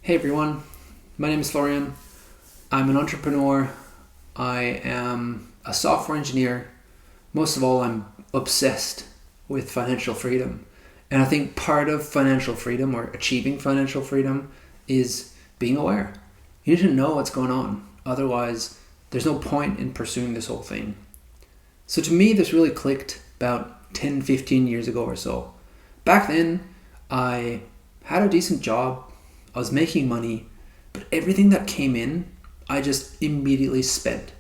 Hey everyone, my name is Florian. I'm an entrepreneur. I am a software engineer. Most of all, I'm obsessed with financial freedom. And I think part of financial freedom or achieving financial freedom is being aware. You need to know what's going on. Otherwise, there's no point in pursuing this whole thing. So to me, this really clicked about 10, 15 years ago or so. Back then, I had a decent job. I was making money, but everything that came in, I just immediately spent.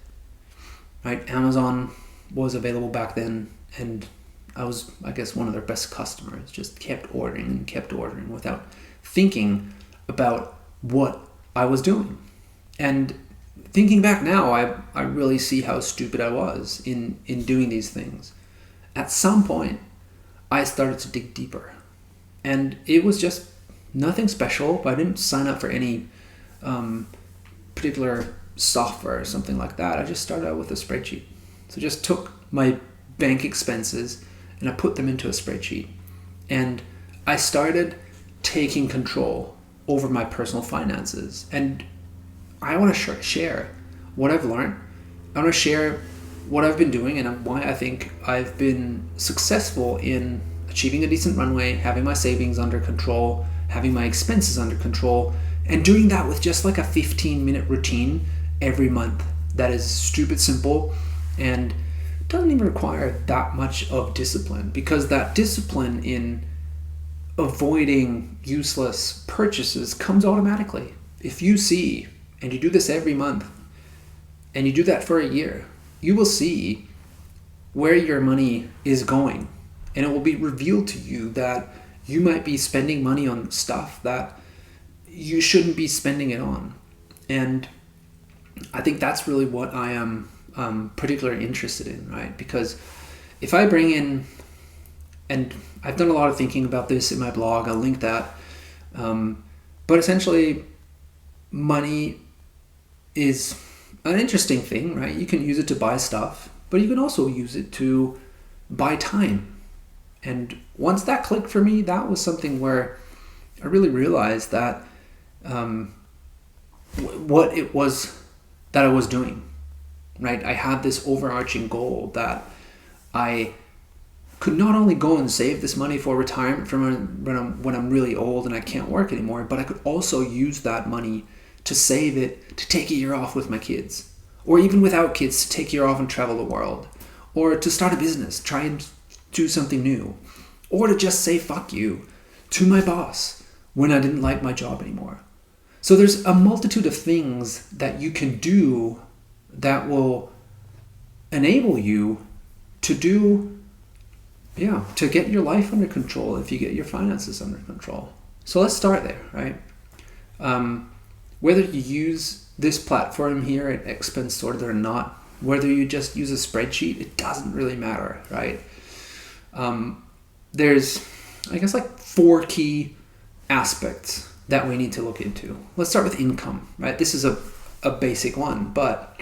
Right? Amazon was available back then, and I was, I guess, one of their best customers. Just kept ordering and kept ordering without thinking about what I was doing. And thinking back now, I really see how stupid I was in doing these things. At some point, I started to dig deeper. And it was just nothing special. I didn't sign up for any particular software or something like that. I just started out with a spreadsheet. So just took my bank expenses and I put them into a spreadsheet. And I started taking control over my personal finances. And I want to share what I've learned. I want to share what I've been doing and why I think I've been successful in achieving a decent runway, having my savings under control, having my expenses under control, and doing that with just like a 15-minute routine every month that is stupid simple and doesn't even require that much of discipline, because that discipline in avoiding useless purchases comes automatically. If you see, and you do this every month, and you do that for a year, you will see where your money is going, and it will be revealed to you that you might be spending money on stuff that you shouldn't be spending it on. And I think that's really what I am particularly interested in, right? Because if I bring in, and I've done a lot of thinking about this in my blog, I'll link that. But essentially, money is an interesting thing, right? You can use it to buy stuff, but you can also use it to buy time. And once that clicked for me, that was something where I really realized that what it was that I was doing, right? I had this overarching goal that I could not only go and save this money for retirement from when I'm really old and I can't work anymore, but I could also use that money to save it, to take a year off with my kids, or even without kids, to take a year off and travel the world, or to start a business, try and do something new, or to just say fuck you to my boss when I didn't like my job anymore. So there's a multitude of things that you can do that will enable you to to get your life under control if you get your finances under control. So let's start there, right? Whether you use this platform here at Expense Sorter or not, whether you just use a spreadsheet, it doesn't really matter, right? There's, I guess, like 4 key aspects that we need to look into. Let's start with income, right? This is a basic one, but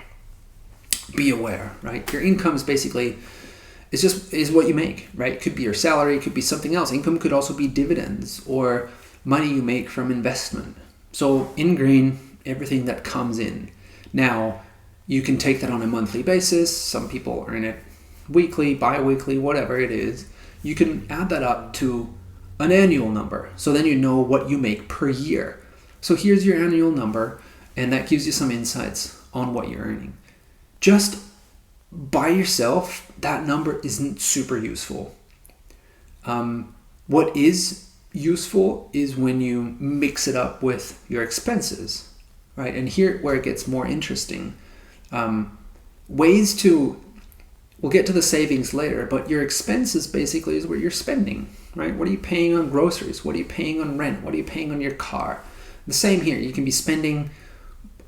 be aware, right? Your income is basically, is what you make, right? It could be your salary, it could be something else. Income could also be dividends or money you make from investment. So in green, everything that comes in. Now, you can take that on a monthly basis. Some people earn it weekly, bi-weekly, whatever it is. You can add that up to an annual number. So then you know what you make per year. So here's your annual number, and that gives you some insights on what you're earning. Just by yourself, that number isn't super useful. What is useful is when you mix it up with your expenses, right? And here where it gets more interesting. We'll get to the savings later, but your expenses basically is what you're spending, right? What are you paying on groceries? What are you paying on rent? What are you paying on your car? The same here. You can be spending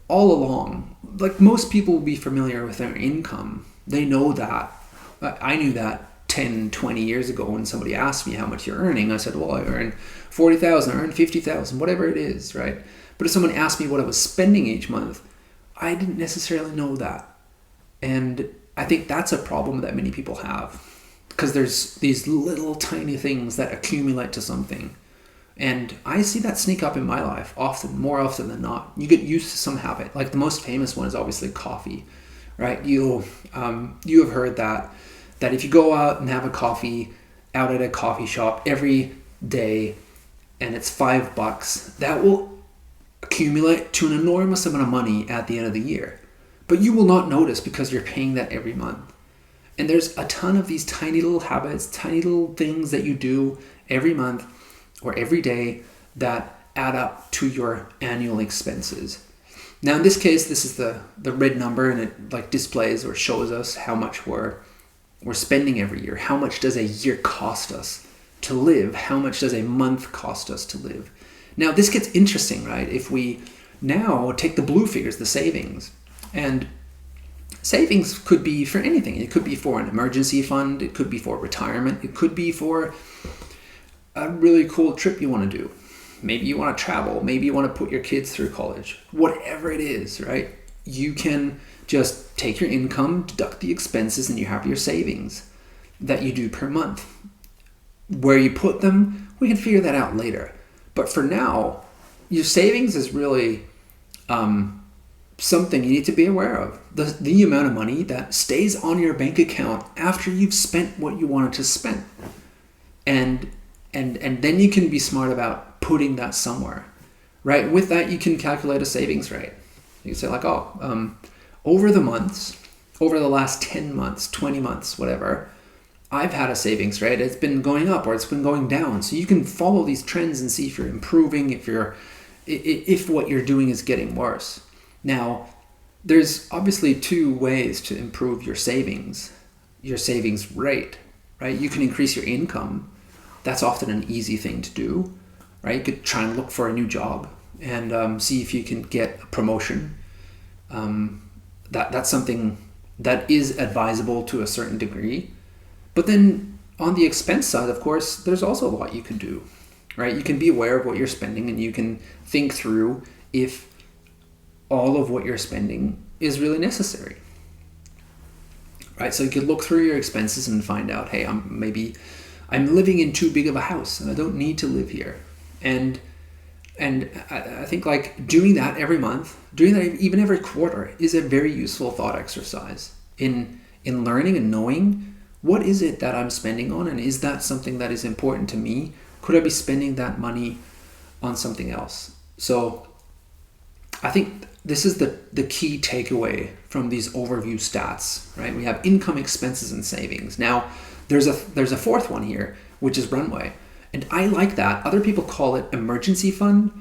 all along. Like most people will be familiar with their income. They know that. I knew that 10, 20 years ago when somebody asked me how much you're earning. I said, well, I earn 40,000, I earn 50,000, whatever it is, right? But if someone asked me what I was spending each month, I didn't necessarily know that. And I think that's a problem that many people have, because there's these little tiny things that accumulate to something. And I see that sneak up in my life often, more often than not. You get used to some habit. Like the most famous one is obviously coffee, right? You have heard that if you go out and have a coffee out at a coffee shop every day and it's $5, that will accumulate to an enormous amount of money at the end of the year. But you will not notice because you're paying that every month. And there's a ton of these tiny little habits, tiny little things that you do every month or every day that add up to your annual expenses. Now in this case, this is the red number, and it like displays or shows us how much we're spending every year. How much does a year cost us to live? How much does a month cost us to live? Now this gets interesting, right? If we now take the blue figures, the savings, and savings could be for anything. It could be for an emergency fund. It could be for retirement. It could be for a really cool trip you want to do. Maybe you want to travel. Maybe you want to put your kids through college. Whatever it is, right? You can just take your income, deduct the expenses, and you have your savings that you do per month. Where you put them, we can figure that out later. But for now, your savings is really something you need to be aware of. The amount of money that stays on your bank account after you've spent what you wanted to spend. And then you can be smart about putting that somewhere, right? With that, you can calculate a savings rate. You can say like, over the months, over the last 10 months, 20 months, whatever, I've had a savings rate. It's been going up or it's been going down. So you can follow these trends and see if you're improving, if what you're doing is getting worse. Now, there's obviously two ways to improve your savings rate, right? You can increase your income. That's often an easy thing to do, right? You could try and look for a new job and see if you can get a promotion. That's something that is advisable to a certain degree. But then on the expense side, of course, there's also a lot you can do, right? You can be aware of what you're spending and you can think through if all of what you're spending is really necessary, right? So you could look through your expenses and find out, hey, I'm living in too big of a house and I don't need to live here. And I think like doing that every month, doing that even every quarter is a very useful thought exercise in learning and knowing what is it that I'm spending on, and is that something that is important to me? Could I be spending that money on something else? So I think this is the key takeaway from these overview stats, right? We have income, expenses, and savings. Now, there's a fourth one here, which is runway. And I like that. Other people call it emergency fund.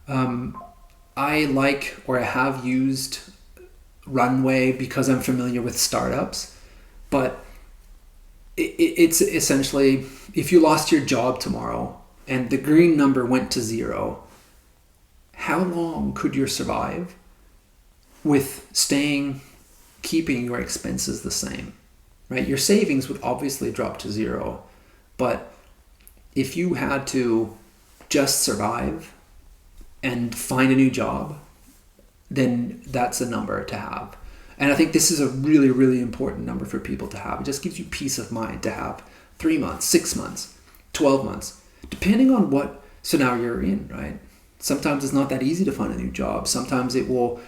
I like, or I have used runway because I'm familiar with startups. But it's essentially, if you lost your job tomorrow and the green number went to 0, how long could you survive with keeping your expenses the same, right? Your savings would obviously drop to 0, but if you had to just survive and find a new job, then that's a number to have. And I think this is a really, really important number for people to have. It just gives you peace of mind to have 3 months, 6 months, 12 months, depending on what scenario you're in, right? Sometimes it's not that easy to find a new job. Sometimes it will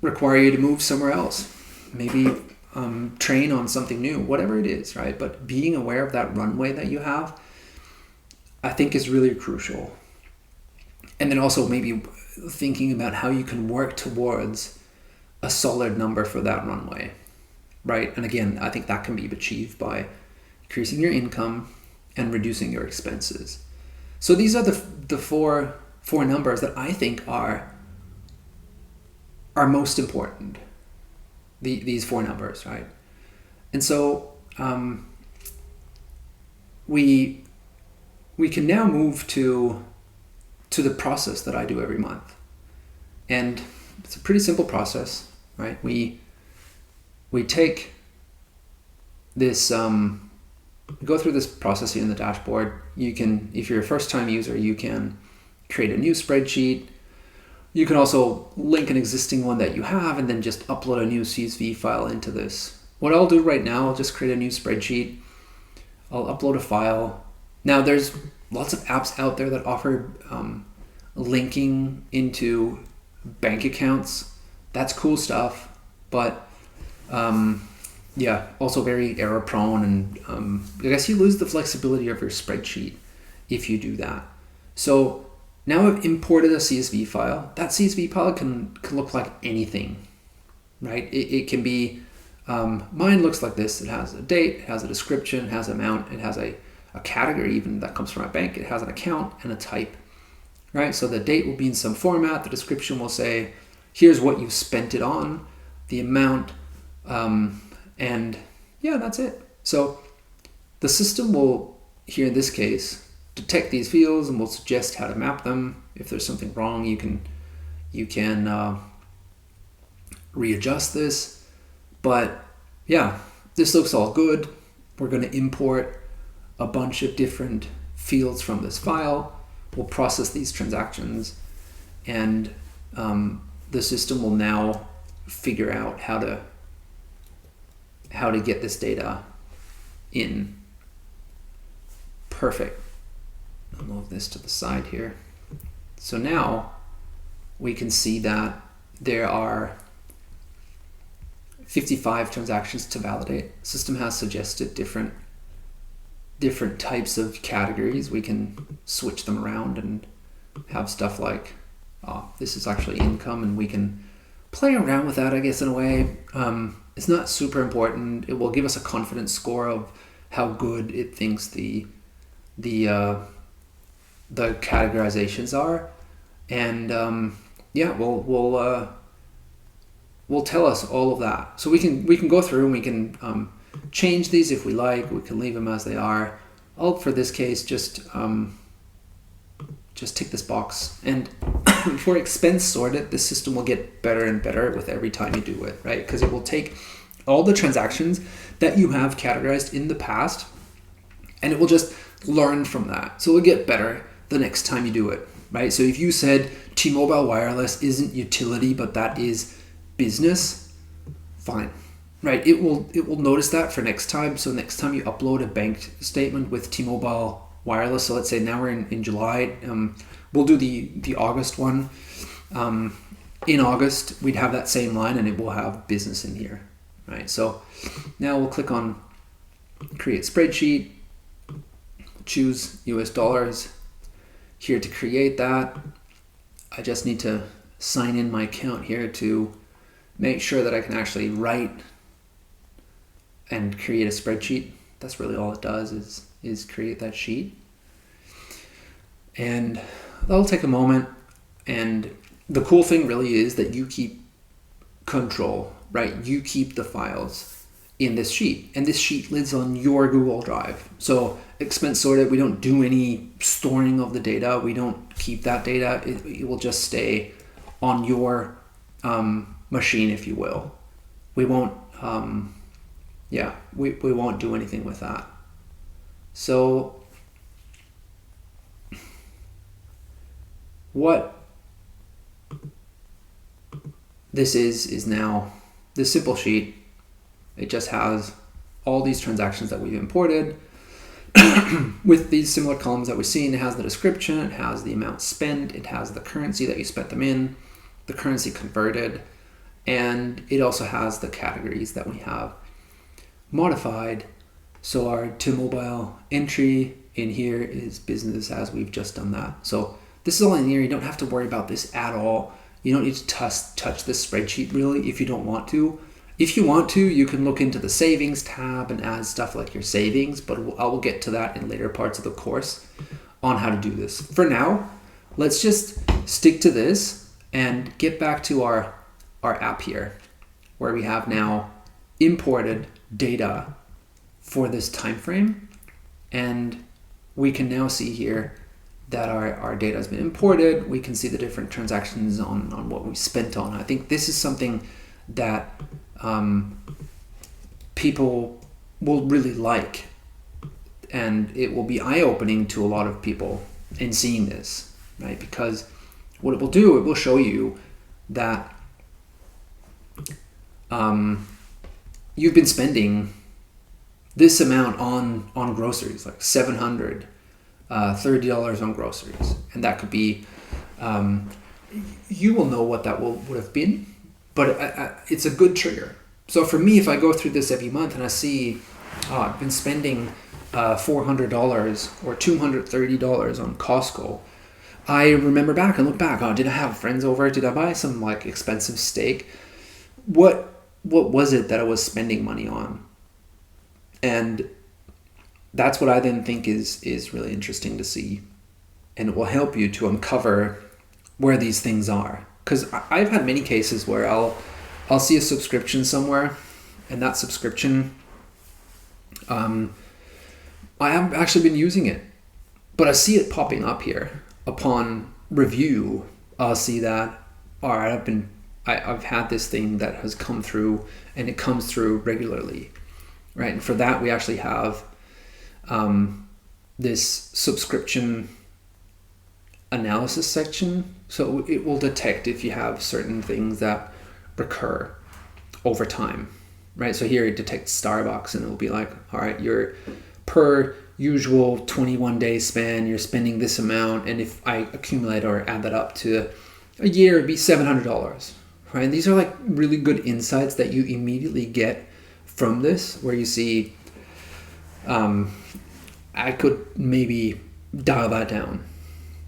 require you to move somewhere else, maybe train on something new, whatever it is, right? But being aware of that runway that you have, I think is really crucial. And then also maybe thinking about how you can work towards a solid number for that runway, right? And again, I think that can be achieved by increasing your income and reducing your expenses. So these are the four numbers that I think are most important. These 4 numbers, right? And so we can now move to the process that I do every month. And it's a pretty simple process, right? We take this, go through this process here in the dashboard. You can, if you're a first-time user, you can create a new spreadsheet. You can also link an existing one that you have and then just upload a new CSV file into this. What I'll do right now, I'll just create a new spreadsheet. I'll upload a file. Now there's lots of apps out there that offer linking into bank accounts. That's cool stuff, but yeah, also very error prone, and I guess you lose the flexibility of your spreadsheet if you do that. So now I've imported a CSV file. That CSV file can look like anything, right? It can be, mine looks like this. It has a date, it has a description, it has amount, it has a category even that comes from my bank, it has an account and a type, right? So the date will be in some format, the description will say, here's what you spent it on, the amount, and yeah, that's it. So the system will, here in this case, detect these fields and will suggest how to map them. If there's something wrong, you can readjust this. But yeah, this looks all good. We're going to import a bunch of different fields from this file. We'll process these transactions, and the system will now figure out how to get this data in. Perfect. I'll move this to the side here. So now we can see that there are 55 transactions to validate. The system has suggested different types of categories. We can switch them around and have stuff like, this is actually income, and we can play around with that, I guess, in a way. It's not super important. It will give us a confidence score of how good it thinks the categorizations are, and yeah, will tell us all of that. So we can go through and we can change these if we like. We can leave them as they are. I'll, for this case, just tick this box. And for expense sorted, the system will get better and better with every time you do it, right? Because it will take all the transactions that you have categorized in the past, and it will just learn from that. So it'll get better the next time you do it, right? So if you said T-Mobile wireless isn't utility, but that is business, fine, right? It will notice that for next time. So next time you upload a bank statement with T-Mobile wireless, so let's say now we're in July, we'll do the August one. In August, we'd have that same line and it will have business in here, right? So now we'll click on create spreadsheet, choose US dollars. Here to create that, I just need to sign in my account here to make sure that I can actually write and create a spreadsheet. That's really all it does is create that sheet. And that'll take a moment. And the cool thing really is that you keep control, right? You keep the files in this sheet, and this sheet lives on your Google Drive. So expense sorted, we don't do any storing of the data. We don't keep that data. It will just stay on your machine, if you will. We won't, we won't do anything with that. So what this is now this simple sheet. It just has all these transactions that we've imported with these similar columns that we've seen. It has the description, it has the amount spent, it has the currency that you spent them in, the currency converted, and it also has the categories that we have modified. So our T-Mobile entry in here is business, as we've just done that. So this is all in here. You don't have to worry about this at all. You don't need to touch this spreadsheet really if you don't want to. If you want to, you can look into the savings tab and add stuff like your savings, but I will get to that in later parts of the course on how to do this. For now, let's just stick to this and get back to our app here, where we have now imported data for this time frame, and we can now see here that our data has been imported. We can see the different transactions on what we spent on. I think this is something that people will really like, and it will be eye-opening to a lot of people in seeing this, right? Because what it will do, it will show you that you've been spending this amount on groceries, like $700, $30 on groceries. And that could be, you will know what that would have been, but it's a good trigger. So for me, if I go through this every month and I see, I've been spending $400 or $230 on Costco, I remember back and look back, did I have friends over? Did I buy some like expensive steak? What was it that I was spending money on? And that's what I then think is really interesting to see. And it will help you to uncover where these things are. Because I've had many cases where I'll see a subscription somewhere, and that subscription, I haven't actually been using it, but I see it popping up here. Upon review, I'll see that, all right, I've had this thing that has come through, and it comes through regularly, right? And for that, we actually have this subscription analysis section. So it will detect if you have certain things that recur over time, right? So here it detects Starbucks, and it will be like, all right, you're per usual 21-day span, you're spending this amount, and if I accumulate or add that up to a year, it'd be $700, right? And these are like really good insights that you immediately get from this, where you see, I could maybe dial that down,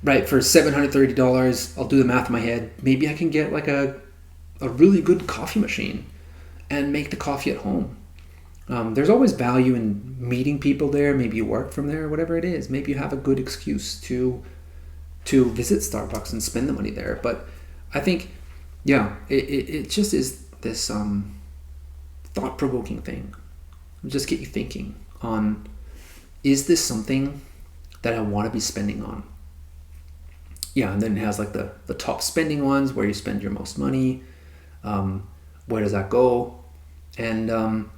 right? For $730, I'll do the math in my head. Maybe I can get like a really good coffee machine and make the coffee at home. There's always value in meeting people there. Maybe you work from there, whatever it is. Maybe you have a good excuse to visit Starbucks and spend the money there. But I think, it just is this thought-provoking thing. Just get you thinking on, is this something that I want to be spending on? Yeah, and then it has like the top spending ones, where you spend your most money. Where does that go? And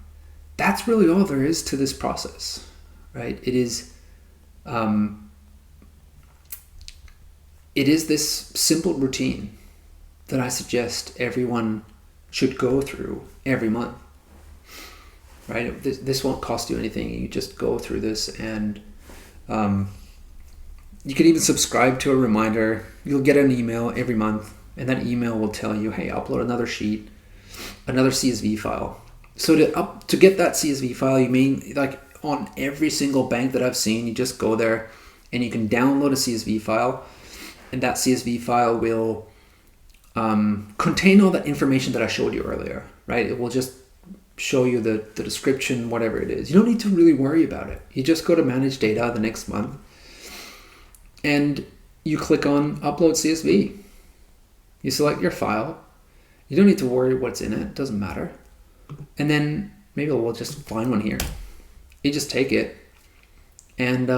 that's really all there is to this process, right? It is this simple routine that I suggest everyone should go through every month, right? This won't cost you anything. You just go through this, and you can even subscribe to a reminder. You'll get an email every month, and that email will tell you, hey, upload another sheet, another CSV file. So to get that CSV file, you mean like on every single bank that I've seen, you just go there and you can download a CSV file, and that CSV file will contain all that information that I showed you earlier, right? It will just show you the description, whatever it is. You don't need to really worry about it. You just go to manage data the next month, and you click on upload CSV. You select your file. You don't need to worry what's in it. It doesn't matter. And then maybe we'll just find one here. You just take it, and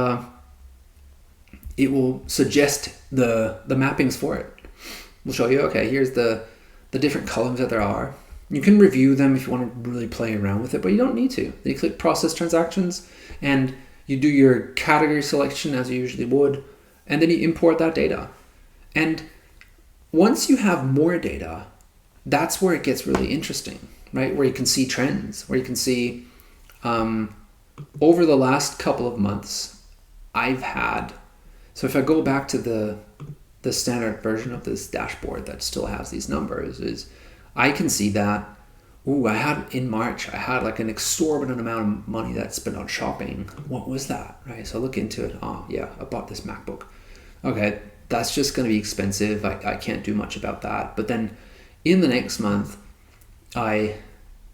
it will suggest the mappings for it. We'll show you, okay, here's the different columns that there are. You can review them if you want to really play around with it, but you don't need to. Then you click process transactions, and you do your category selection as you usually would, and then you import that data. And once you have more data, that's where it gets really interesting, right? Where you can see trends, where you can see over the last couple of months, so if I go back to the standard version of this dashboard that still has these numbers, is I can see that, in March, I had like an exorbitant amount of money that's spent on shopping. What was that, right? So I look into it. Oh yeah, I bought this MacBook. Okay, that's just going to be expensive. I can't do much about that. But then in the next month, I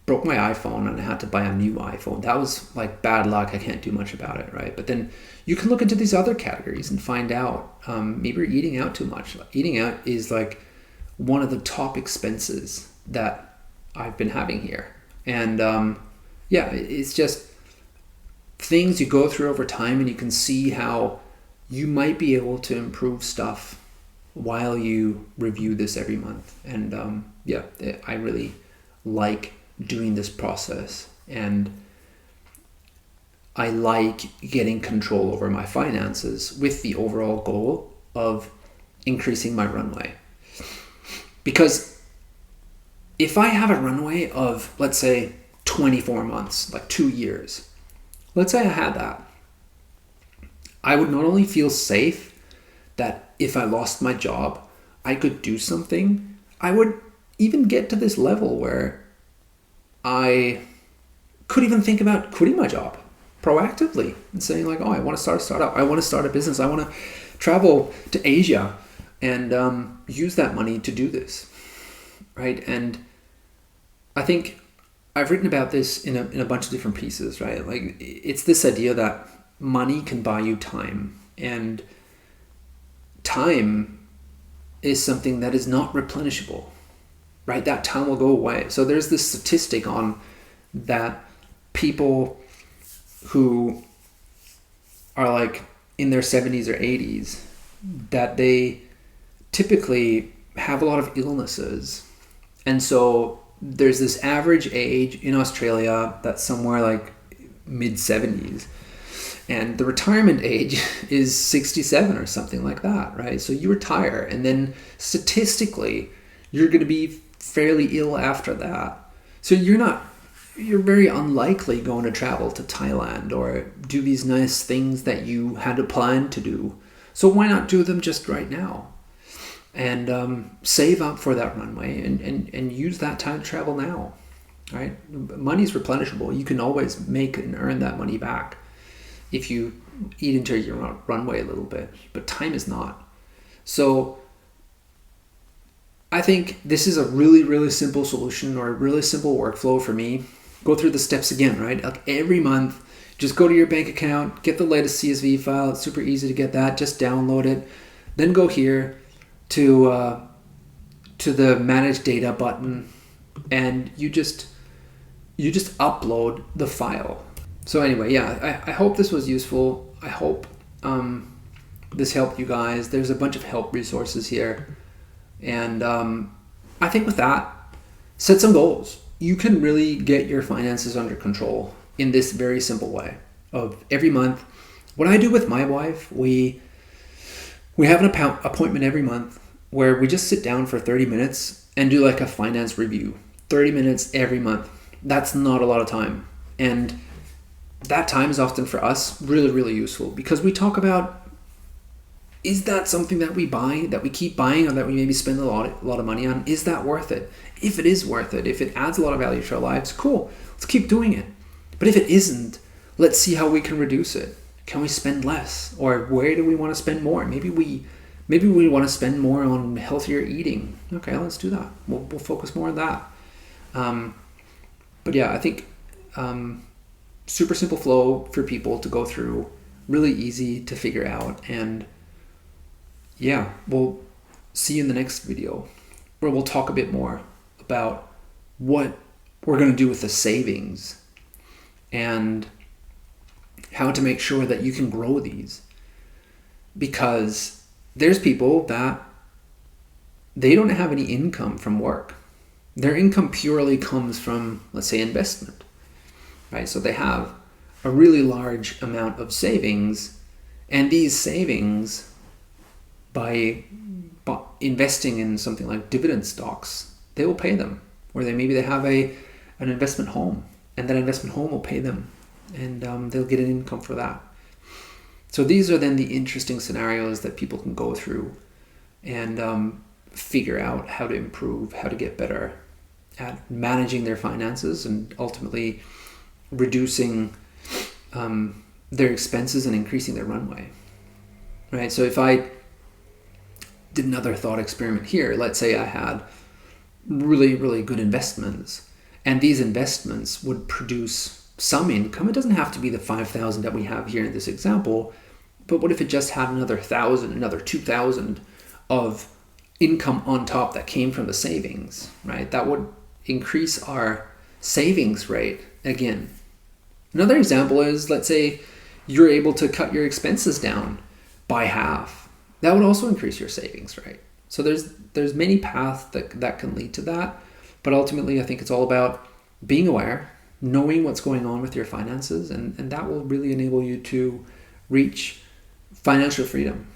broke my iPhone and I had to buy a new iPhone. That was like bad luck. I can't do much about it, right? But then you can look into these other categories and find out, maybe you're eating out too much. Eating out is like one of the top expenses that I've been having here. And it's just things you go through over time, and you can see how you might be able to improve stuff while you review this every month. And I really like doing this process, and I like getting control over my finances with the overall goal of increasing my runway. Because if I have a runway of, let's say, 24 months, like 2 years, let's say I had that, I would not only feel safe that if I lost my job, I could do something, I would even get to this level where I could even think about quitting my job proactively and saying like, oh, I want to start a startup. I want to start a business. I want to travel to Asia and use that money to do this, right? And I think I've written about this in a bunch of different pieces, right? Like it's this idea that money can buy you time, and time is something that is not replenishable, right? That time will go away. So there's this statistic on that people who are like in their 70s or 80s, that they typically have a lot of illnesses. And so there's this average age in Australia that's somewhere like mid 70s. And the retirement age is 67 or something like that, right? So you retire, and then statistically, you're going to be fairly ill after that. So you're very unlikely going to travel to Thailand or do these nice things that you had a plan to do. So why not do them just right now? And save up for that runway and use that time to travel now, right? Money's replenishable. You can always make and earn that money back if you eat into your runway a little bit, but time is not. So I think this is a really, really simple solution, or a really simple workflow for me. Go through the steps again, right? Like every month, just go to your bank account, get the latest CSV file. It's super easy to get that. Just download it. Then go here to the manage data button, and you just upload the file. So anyway, yeah, I hope this was useful. I hope this helped you guys. There's a bunch of help resources here. And I think with that, set some goals. You can really get your finances under control in this very simple way of every month. What I do with my wife, we have an appointment every month where we just sit down for 30 minutes and do like a finance review. 30 minutes every month. That's not a lot of time. And that time is often for us really, really useful because we talk about, is that something that we buy, that we keep buying, or that we maybe spend a lot of money on? Is that worth it? If it is worth it, if it adds a lot of value to our lives, cool, let's keep doing it. But if it isn't, let's see how we can reduce it. Can we spend less? Or where do we want to spend more? Maybe we want to spend more on healthier eating. Okay, let's do that. We'll focus more on that. But yeah, I think super simple flow for people to go through, really easy to figure out. And yeah, we'll see you in the next video where we'll talk a bit more about what we're going to do with the savings and how to make sure that you can grow these. Because there's people that they don't have any income from work. Their income purely comes from, let's say, investment, right? So they have a really large amount of savings, and these savings, by investing in something like dividend stocks, they will pay them. Or maybe they have an investment home, and that investment home will pay them, and they'll get an income for that. So these are then the interesting scenarios that people can go through and figure out how to improve, how to get better at managing their finances and ultimately reducing their expenses and increasing their runway, right? So if I did another thought experiment here, let's say I had really, really good investments, and these investments would produce some income. It doesn't have to be the 5,000 that we have here in this example, but what if it just had another 1,000, another 2,000 of income on top that came from the savings, right? That would increase our savings rate again. Another example is, let's say you're able to cut your expenses down by half. That would also increase your savings rate. So there's many paths that can lead to that, but ultimately I think it's all about being aware, knowing what's going on with your finances, and that will really enable you to reach financial freedom.